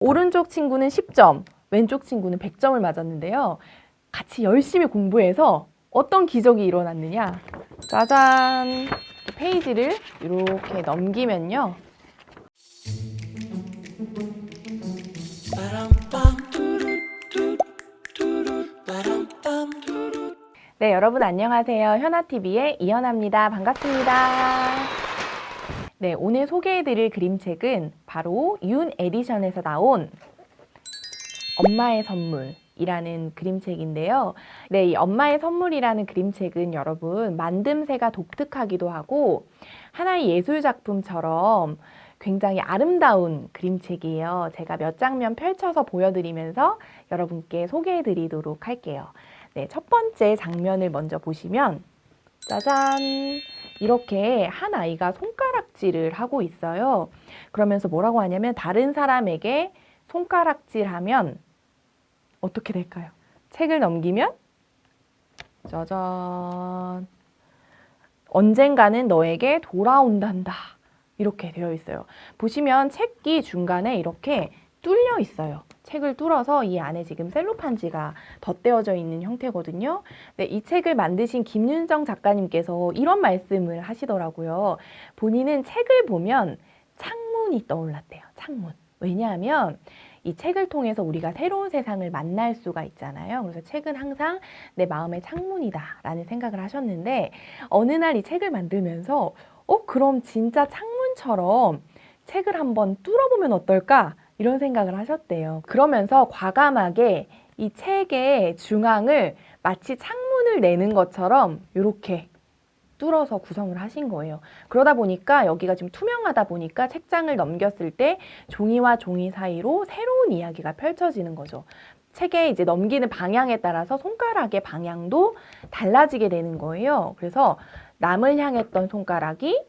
오른쪽 친구는 10점, 왼쪽 친구는 100점을 맞았는데요. 같이 열심히 공부해서 어떤 기적이 일어났느냐. 짜잔! 페이지를 이렇게 넘기면요. 네, 여러분 안녕하세요. 현아TV의 이현아입니다. 반갑습니다. 네, 오늘 소개해드릴 그림책은 바로 윤 에디션에서 나온 엄마의 선물이라는 그림책인데요. 네, 이 엄마의 선물이라는 그림책은 여러분 만듦새가 독특하기도 하고 하나의 예술작품처럼 굉장히 아름다운 그림책이에요. 제가 몇 장면 펼쳐서 보여드리면서 여러분께 소개해드리도록 할게요. 네, 첫 번째 장면을 먼저 보시면 짜잔! 이렇게 한 아이가 손가락질을 하고 있어요. 그러면서 뭐라고 하냐면 다른 사람에게 손가락질하면 어떻게 될까요? 책을 넘기면 짜잔! 언젠가는 너에게 돌아온단다. 이렇게 되어 있어요. 보시면 책이 중간에 이렇게 뚫려 있어요. 책을 뚫어서 이 안에 지금 셀로판지가 덧대어져 있는 형태거든요. 네, 이 책을 만드신 김윤정 작가님께서 이런 말씀을 하시더라고요. 본인은 책을 보면 창문이 떠올랐대요. 창문. 왜냐하면 이 책을 통해서 우리가 새로운 세상을 만날 수가 있잖아요. 그래서 책은 항상 내 마음의 창문이다라는 생각을 하셨는데 어느 날 이 책을 만들면서 그럼 진짜 창문처럼 책을 한번 뚫어보면 어떨까? 이런 생각을 하셨대요. 그러면서 과감하게 이 책의 중앙을 마치 창문을 내는 것처럼 이렇게 뚫어서 구성을 하신 거예요. 그러다 보니까 여기가 지금 투명하다 보니까 책장을 넘겼을 때 종이와 종이 사이로 새로운 이야기가 펼쳐지는 거죠. 책에 이제 넘기는 방향에 따라서 손가락의 방향도 달라지게 되는 거예요. 그래서 남을 향했던 손가락이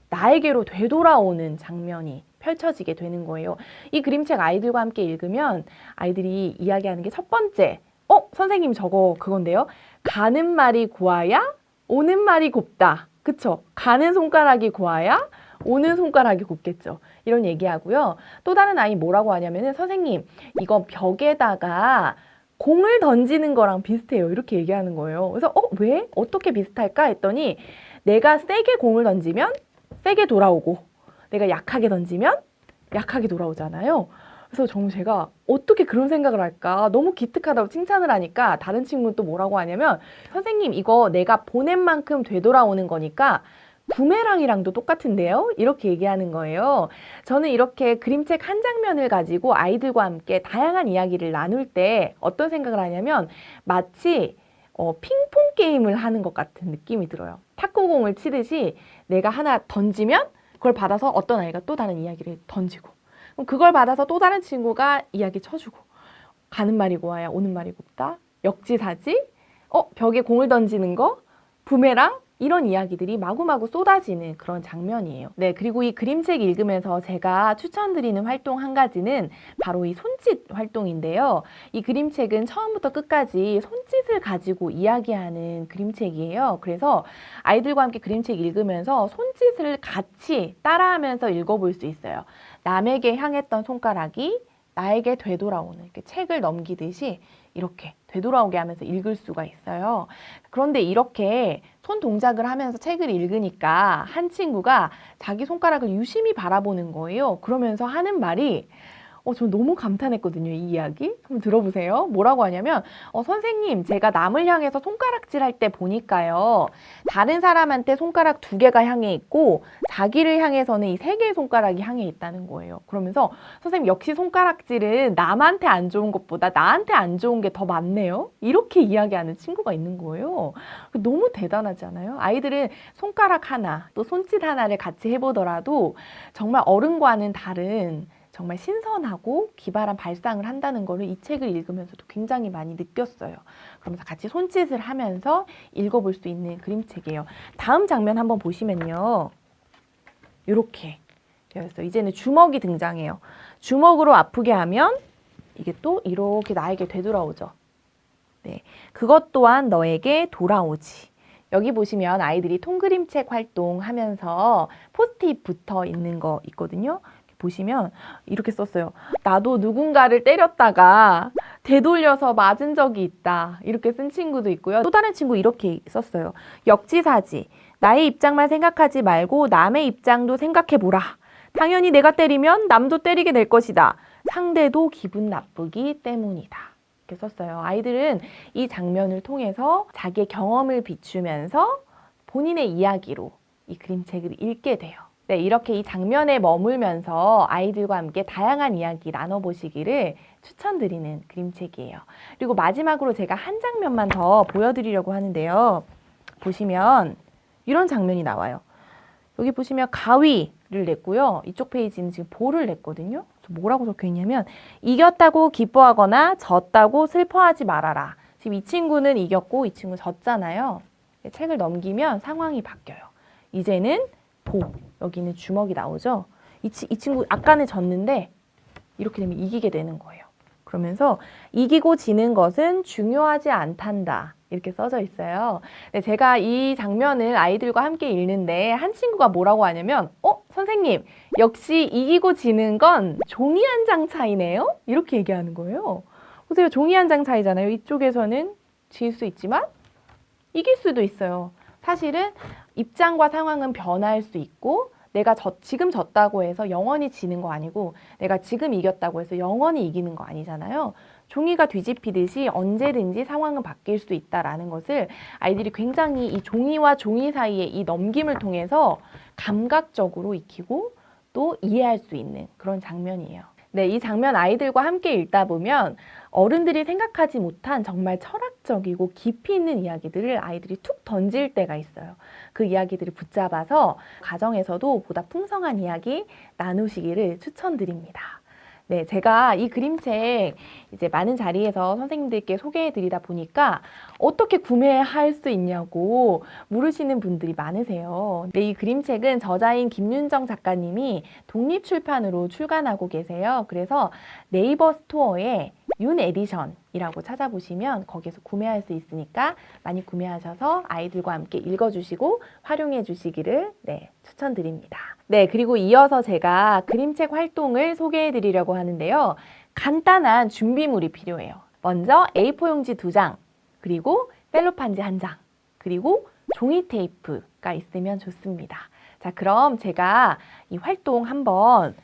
나에게로 되돌아오는 장면이 펼쳐지게 되는 거예요. 이 그림책 아이들과 함께 읽으면 아이들이 이야기하는 게 첫 번째, 선생님 저거 그건데요. 가는 말이 고와야 오는 말이 곱다. 그쵸? 가는 손가락이 고와야 오는 손가락이 곱겠죠. 이런 얘기하고요. 또 다른 아이 뭐라고 하냐면은 선생님 이거 벽에다가 공을 던지는 거랑 비슷해요. 이렇게 얘기하는 거예요. 그래서 왜? 어떻게 비슷할까? 했더니 내가 세게 공을 던지면 세게 돌아오고 내가 약하게 던지면 약하게 돌아오잖아요. 그래서 정말 제가 어떻게 그런 생각을 할까? 너무 기특하다고 칭찬을 하니까 다른 친구는 또 뭐라고 하냐면 선생님 이거 내가 보낸 만큼 되돌아오는 거니까 부메랑이랑도 똑같은데요? 이렇게 얘기하는 거예요. 저는 이렇게 그림책 한 장면을 가지고 아이들과 함께 다양한 이야기를 나눌 때 어떤 생각을 하냐면 마치 핑퐁 게임을 하는 것 같은 느낌이 들어요. 탁구공을 치듯이 내가 하나 던지면 그걸 받아서 어떤 아이가 또 다른 이야기를 던지고 그럼 그걸 받아서 또 다른 친구가 이야기 쳐주고 가는 말이 고와야 오는 말이 곱다. 역지사지? 벽에 공을 던지는 거? 부메랑? 이런 이야기들이 마구마구 쏟아지는 그런 장면이에요. 네, 그리고 이 그림책 읽으면서 제가 추천드리는 활동 한 가지는 바로 이 손짓 활동인데요. 이 그림책은 처음부터 끝까지 손짓을 가지고 이야기하는 그림책이에요. 그래서 아이들과 함께 그림책 읽으면서 손짓을 같이 따라하면서 읽어볼 수 있어요. 남에게 향했던 손가락이 나에게 되돌아오는 이렇게 책을 넘기듯이 이렇게 되돌아오게 하면서 읽을 수가 있어요. 그런데 이렇게 손 동작을 하면서 책을 읽으니까 한 친구가 자기 손가락을 유심히 바라보는 거예요. 그러면서 하는 말이 저 너무 감탄했거든요. 이 이야기. 한번 들어보세요. 뭐라고 하냐면 선생님 제가 남을 향해서 손가락질 할 때 보니까요. 다른 사람한테 손가락 2개가 향해 있고 자기를 향해서는 이 3개의 손가락이 향해 있다는 거예요. 그러면서 선생님 역시 손가락질은 남한테 안 좋은 것보다 나한테 안 좋은 게 더 많네요. 이렇게 이야기하는 친구가 있는 거예요. 너무 대단하지 않아요? 아이들은 손가락 하나 또 손짓 하나를 같이 해보더라도 정말 어른과는 다른 정말 신선하고 기발한 발상을 한다는 거를 이 책을 읽으면서도 굉장히 많이 느꼈어요. 그러면서 같이 손짓을 하면서 읽어볼 수 있는 그림책이에요. 다음 장면 한번 보시면요. 이렇게 되어 있어요. 이제는 주먹이 등장해요. 주먹으로 아프게 하면 이게 또 이렇게 나에게 되돌아오죠. 네, 그것 또한 너에게 돌아오지. 여기 보시면 아이들이 통그림책 활동하면서 포스트잇 붙어 있는 거 있거든요. 보시면 이렇게 썼어요. 나도 누군가를 때렸다가 되돌려서 맞은 적이 있다. 이렇게 쓴 친구도 있고요. 또 다른 친구 이렇게 썼어요. 역지사지. 나의 입장만 생각하지 말고 남의 입장도 생각해보라. 당연히 내가 때리면 남도 때리게 될 것이다. 상대도 기분 나쁘기 때문이다. 이렇게 썼어요. 아이들은 이 장면을 통해서 자기의 경험을 비추면서 본인의 이야기로 이 그림책을 읽게 돼요. 네, 이렇게 이 장면에 머물면서 아이들과 함께 다양한 이야기 나눠보시기를 추천드리는 그림책이에요. 그리고 마지막으로 제가 한 장면만 더 보여드리려고 하는데요. 보시면 이런 장면이 나와요. 여기 보시면 가위를 냈고요. 이쪽 페이지는 지금 볼을 냈거든요. 그래서 뭐라고 적혀 있냐면 이겼다고 기뻐하거나 졌다고 슬퍼하지 말아라. 지금 이 친구는 이겼고 이 친구는 졌잖아요. 책을 넘기면 상황이 바뀌어요. 이제는 여기는 주먹이 나오죠. 이 친구 아까는 졌는데 이렇게 되면 이기게 되는 거예요. 그러면서 이기고 지는 것은 중요하지 않단다. 이렇게 써져 있어요. 네, 제가 이 장면을 아이들과 함께 읽는데 한 친구가 뭐라고 하냐면 선생님, 역시 이기고 지는 건 종이 한 장 차이네요? 이렇게 얘기하는 거예요. 보세요. 종이 한 장 차이잖아요. 이쪽에서는 질 수 있지만 이길 수도 있어요. 사실은 입장과 상황은 변할 수 있고 내가 지금 졌다고 해서 영원히 지는 거 아니고 내가 지금 이겼다고 해서 영원히 이기는 거 아니잖아요. 종이가 뒤집히듯이 언제든지 상황은 바뀔 수 있다라는 것을 아이들이 굉장히 이 종이와 종이 사이의 이 넘김을 통해서 감각적으로 익히고 또 이해할 수 있는 그런 장면이에요. 네, 이 장면 아이들과 함께 읽다 보면 어른들이 생각하지 못한 정말 철학적이고 깊이 있는 이야기들을 아이들이 툭 던질 때가 있어요. 그 이야기들을 붙잡아서 가정에서도 보다 풍성한 이야기 나누시기를 추천드립니다. 네, 제가 이 그림책 이제 많은 자리에서 선생님들께 소개해 드리다 보니까 어떻게 구매할 수 있냐고 물으시는 분들이 많으세요. 네, 이 그림책은 저자인 김윤정 작가님이 독립출판으로 출간하고 계세요. 그래서 네이버 스토어에 윤 에디션이라고 찾아보시면 거기에서 구매할 수 있으니까 많이 구매하셔서 아이들과 함께 읽어주시고 활용해 주시기를 추천드립니다. 네, 그리고 이어서 제가 그림책 활동을 소개해 드리려고 하는데요. 간단한 준비물이 필요해요. 먼저 A4 용지 2장, 그리고 셀로판지 1장, 그리고 종이 테이프가 있으면 좋습니다. 자, 그럼 제가 이 활동 한번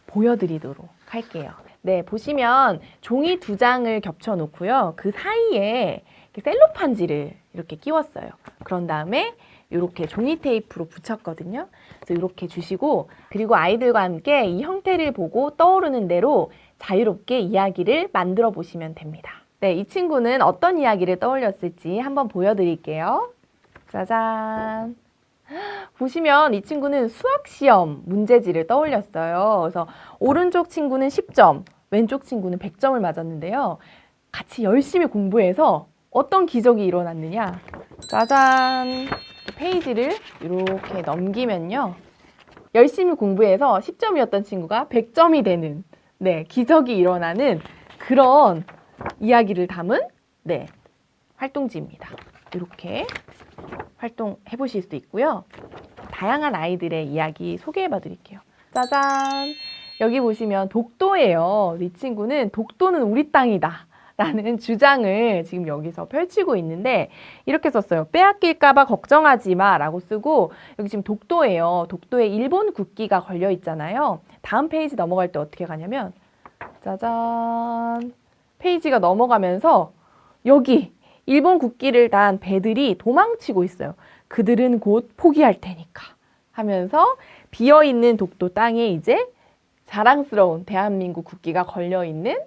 보여드리도록 할게요. 네, 보시면 종이 2장을 겹쳐 놓고요. 그 사이에 셀로판지를 이렇게 끼웠어요. 그런 다음에 이렇게 종이 테이프로 붙였거든요. 그래서 이렇게 주시고, 그리고 아이들과 함께 이 형태를 보고 떠오르는 대로 자유롭게 이야기를 만들어 보시면 됩니다. 네, 이 친구는 어떤 이야기를 떠올렸을지 한번 보여드릴게요. 짜잔! 보시면 이 친구는 수학시험 문제지를 떠올렸어요. 그래서 오른쪽 친구는 10점, 왼쪽 친구는 100점을 맞았는데요. 같이 열심히 공부해서 어떤 기적이 일어났느냐. 짜잔! 페이지를 이렇게 넘기면요. 열심히 공부해서 10점이었던 친구가 100점이 되는 기적이 일어나는 그런 이야기를 담은 활동지입니다. 이렇게 활동해 보실 수 있고요. 다양한 아이들의 이야기 소개해 봐 드릴게요. 짜잔! 여기 보시면 독도예요. 이 친구는 독도는 우리 땅이다 라는 주장을 지금 여기서 펼치고 있는데 이렇게 썼어요. 빼앗길까봐 걱정하지 마 라고 쓰고 여기 지금 독도예요. 독도에 일본 국기가 걸려 있잖아요. 다음 페이지 넘어갈 때 어떻게 가냐면 짜잔! 페이지가 넘어가면서 여기 일본 국기를 단 배들이 도망치고 있어요. 그들은 곧 포기할 테니까 하면서 비어있는 독도 땅에 이제 자랑스러운 대한민국 국기가 걸려있는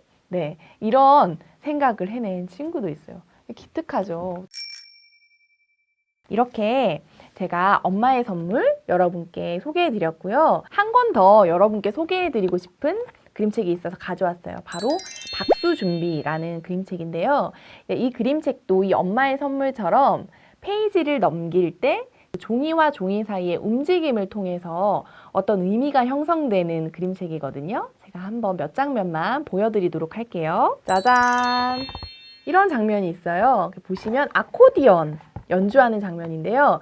이런 생각을 해낸 친구도 있어요. 기특하죠. 이렇게 제가 엄마의 선물 여러분께 소개해드렸고요. 한 권 더 여러분께 소개해드리고 싶은 그림책이 있어서 가져왔어요. 바로 박수준비라는 그림책인데요. 이 그림책도 이 엄마의 선물처럼 페이지를 넘길 때 종이와 종이 사이의 움직임을 통해서 어떤 의미가 형성되는 그림책이거든요. 제가 한번 몇 장면만 보여드리도록 할게요. 짜잔! 이런 장면이 있어요. 보시면 아코디언 연주하는 장면인데요.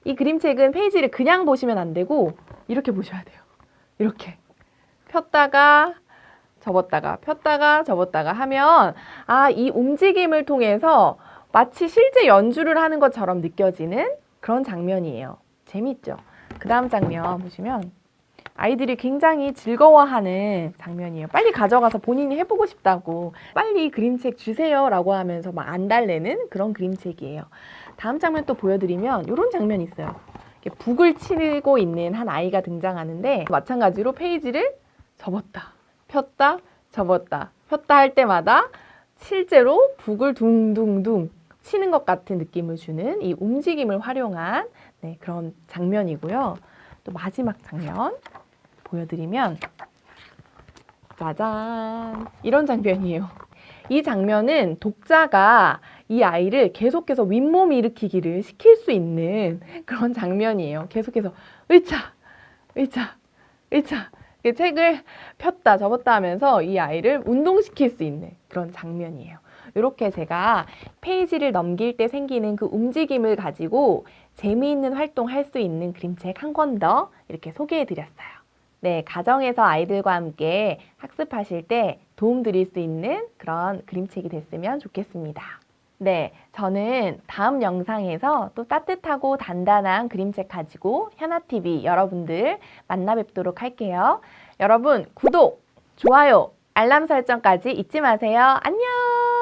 이 그림책은 페이지를 그냥 보시면 안 되고 이렇게 보셔야 돼요. 이렇게 폈다가 접었다가 폈다가 접었다가 하면 이 움직임을 통해서 마치 실제 연주를 하는 것처럼 느껴지는 그런 장면이에요. 재밌죠? 그 다음 장면 보시면 아이들이 굉장히 즐거워하는 장면이에요. 빨리 가져가서 본인이 해보고 싶다고 빨리 그림책 주세요 라고 하면서 막 안 달래는 그런 그림책이에요. 다음 장면 또 보여드리면 이런 장면이 있어요. 북을 치고 있는 한 아이가 등장하는데 마찬가지로 페이지를 접었다 폈다 접었다 폈다 할 때마다 실제로 북을 둥둥둥 치는 것 같은 느낌을 주는 이 움직임을 활용한 그런 장면이고요. 또 마지막 장면 보여드리면 짜잔 이런 장면이에요. 이 장면은 독자가 이 아이를 계속해서 윗몸 일으키기를 시킬 수 있는 그런 장면이에요. 계속해서 으차 으차 으차 책을 폈다 접었다 하면서 이 아이를 운동시킬 수 있는 그런 장면이에요. 이렇게 제가 페이지를 넘길 때 생기는 그 움직임을 가지고 재미있는 활동할 수 있는 그림책 한 권 더 이렇게 소개해 드렸어요. 네, 가정에서 아이들과 함께 학습하실 때 도움 드릴 수 있는 그런 그림책이 됐으면 좋겠습니다. 네, 저는 다음 영상에서 또 따뜻하고 단단한 그림책 가지고 현아TV 여러분들 만나 뵙도록 할게요. 여러분 구독, 좋아요, 알람 설정까지 잊지 마세요. 안녕!